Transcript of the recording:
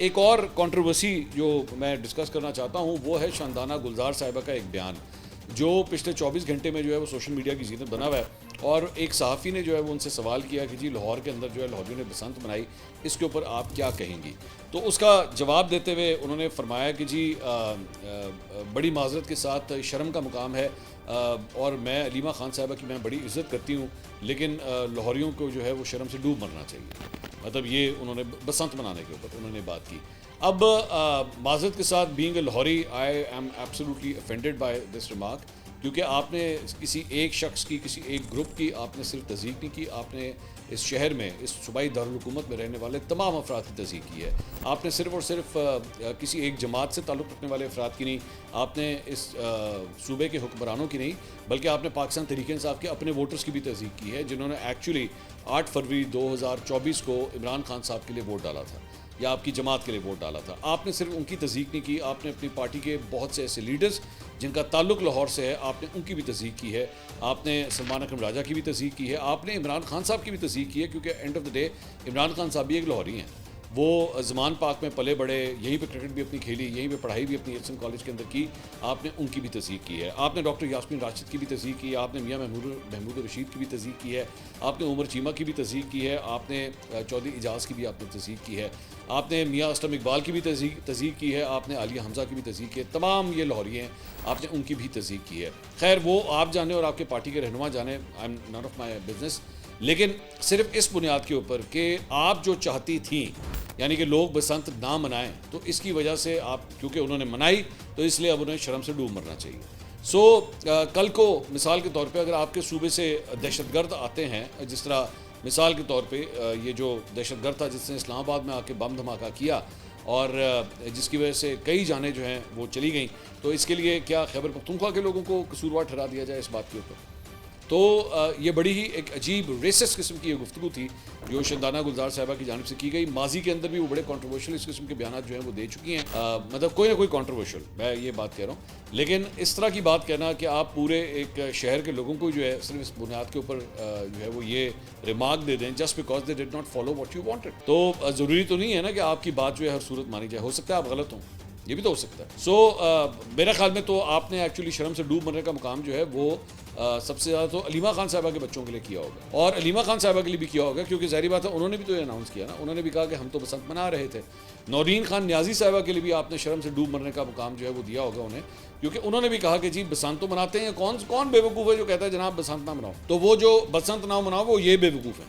एक और कंट्रोवर्सी जो मैं डिस्कस करना चाहता हूँ वो है शानदाना गुलजार साहिबा का एक बयान जो पिछले 24 घंटे में जो है वो सोशल मीडिया की जीनत बना हुआ है। और एक सहाफ़ी ने जो है वो उनसे सवाल किया कि जी लाहौर के अंदर जो है लाहौरियों ने बसंत मनाई, इसके ऊपर आप क्या कहेंगी। तो उसका जवाब देते हुए उन्होंने फरमाया कि जी बड़ी माजरत के साथ शर्म का मुकाम है, और मैं अलीमा खान साहिबा की मैं बड़ी इज़्ज़त करती हूँ, लेकिन लाहौरियों को जो है वो शर्म से डूब मरना चाहिए। मतलब ये उन्होंने बसंत मनाने के ऊपर उन्होंने बात की। अब माजरत के साथ being a Lahori I am absolutely offended by this remark, क्योंकि आपने किसी एक शख्स की, किसी एक ग्रुप की आपने सिर्फ तज़ीक नहीं की, आपने इस शहर में, इस सूबाई दारुल-हुकूमत में रहने वाले तमाम अफराद की तज़ीक की है। आपने सिर्फ और सिर्फ किसी एक जमात से ताल्लुक़ रखने वाले अफराद की नहीं, आपने इस सूबे के हुक्मरानों की नहीं, बल्कि आपने पाकिस्तान तहरीक-ए-इंसाफ के अपने वोटर्स की भी तज़ीक की है, जिन्होंने एक्चुअली 8 फरवरी 2024 को इमरान खान साहब के लिए वोट डाला था या आपकी जमात के लिए वोट डाला था। आपने सिर्फ उनकी तज़ीक नहीं की, आपने अपनी पार्टी के बहुत से ऐसे लीडर्स जिनका ताल्लुक़ लाहौर से है, आपने उनकी भी तज़ीक की है। आपने सलमान अकरम राजा की भी तज़ीक की है, आपने इमरान खान साहब की भी तज़ीक की है, क्योंकि end of the day Imran Khan साहब भी एक लाहौरी हैं। वो ज़मान पाक में पले बड़े, यहीं पे क्रिकेट भी अपनी खेली, यहीं पे पढ़ाई भी अपनी एचएन कॉलेज के अंदर की, आपने उनकी भी तज़ीक की है। आपने डॉक्टर यास्मीन राशिद की भी तज़ीक की है, आपने मियाँ महमूद रशीद की भी तज़ीक की है, आपने उमर चीमा की भी तज़ीक की है, आपने चौधरी इजाज़ की भी आपने तज़ीक की है, आपने मियाँ असलम इकबाल की भी तज़ीक की है, आपने आलिया हमज़ा की भी तज़ीक की है। तमाम ये लाहौरी हैं, आपने उनकी भी तज़ीक की है। खैर वो आप जाने और आपके पार्टी के रहनुमा जाने, I am not of my business. लेकिन सिर्फ इस बुनियाद के ऊपर कि आप जो चाहती थी यानी कि लोग बसंत ना मनाएं, तो इसकी वजह से आप, क्योंकि उन्होंने मनाई तो इसलिए अब उन्हें शर्म से डूब मरना चाहिए। सो कल को मिसाल के तौर पे अगर आपके सूबे से दहशतगर्द आते हैं, जिस तरह मिसाल के तौर पे ये जो दहशतगर्द था जिसने इस्लामाबाद में आके बम धमाका किया और जिसकी वजह से कई जानें जो हैं वो चली गई, तो इसके लिए क्या खैबर पख्तूनख्वा के लोगों को कसूरवार ठहरा दिया जाए इस बात के ऊपर? तो ये बड़ी ही एक अजीब रेसिस्ट किस्म की ये गुफ्तगू थी जो शानदाना गुलजार साहिबा की जानिब से की गई। माजी के अंदर भी वो बड़े कंट्रोवर्शियल इस किस्म के बयान जो हैं वो दे चुकी हैं, मतलब कोई ना कोई कंट्रोवर्शियल, मैं ये बात कह रहा हूँ। लेकिन इस तरह की बात कहना कि आप पूरे एक शहर के लोगों को जो है सिर्फ इस बुनियाद के ऊपर जो है वो ये रिमार्क दे दें just because they did not follow what you wanted, तो ज़रूरी तो नहीं है ना कि आपकी बात जो है हर सूरत मानी जाए। हो सकता है आप गलत हों, ये भी तो हो सकता है। सो मेरे ख्याल में तो आपने एक्चुअली शर्म से डूब मरने का मुकाम जो है वो सबसे ज़्यादा तो अलीमा खान साहिबा के बच्चों के लिए किया होगा, और अलीमा खान साहिबा के लिए भी किया होगा, क्योंकि ज़ाहिर बात है उन्होंने भी तो ये अनाउंस किया ना, उन्होंने भी कहा कि हम तो बसंत मना रहे थे। नौरीन खान न्याजी साहिबा के लिए भी आपने शर्म से डूब मरने का मुकाम जो है वो दिया होगा उन्हें, क्योंकि उन्होंने भी कहा कि जी बसंत तो मनाते हैं, कौन बेवकूफ़ है जो कहता है जनाब बसंत ना मनाओ। तो वो जो बसंत ना मनाओ वो ये बेवकूफ़ है।